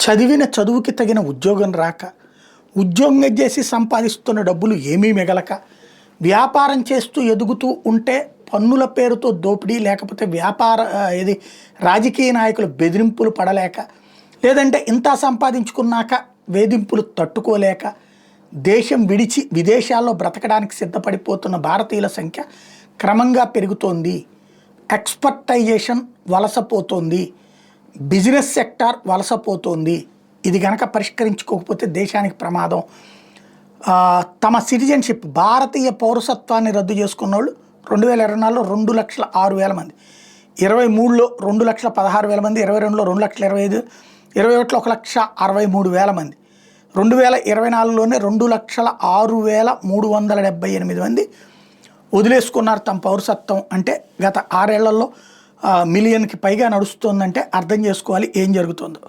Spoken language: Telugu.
చదివిన చదువుకి తగిన ఉద్యోగం రాక, ఉద్యోగం చేసి సంపాదిస్తున్న డబ్బులు ఏమీ మిగలక, వ్యాపారం చేస్తూ ఎదుగుతూ ఉంటే పన్నుల పేరుతో దోపిడీ, లేకపోతే ఇది రాజకీయ నాయకులు బెదిరింపులు పడలేక, లేదంటే ఇంత సంపాదించుకున్నాక వేధింపులు తట్టుకోలేక దేశం విడిచి విదేశాల్లో బ్రతకడానికి సిద్ధపడిపోతున్న భారతీయుల సంఖ్య క్రమంగా పెరుగుతోంది. ఎక్స్పర్టైజేషన్ వలసపోతోంది, బిజినెస్ సెక్టార్ వలసపోతోంది. ఇది కనుక పరిష్కరించుకోకపోతే దేశానికి ప్రమాదం. తమ సిటిజన్షిప్ భారతీయ పౌరసత్వాన్ని రద్దు చేసుకున్న వాళ్ళు 2024లో 2,06,000 మంది, 23లో 2,16,000 మంది, 22లో 2,25,000, 21లో 1,63,000 మంది, 2024లోనే 2,06,378 మంది వదిలేసుకున్నారు తమ పౌరసత్వం. అంటే గత 6 ఏళ్లలో మిలియన్కి పైగా నడుస్తుందంటే అర్థం చేసుకోవాలి ఏం జరుగుతుందో.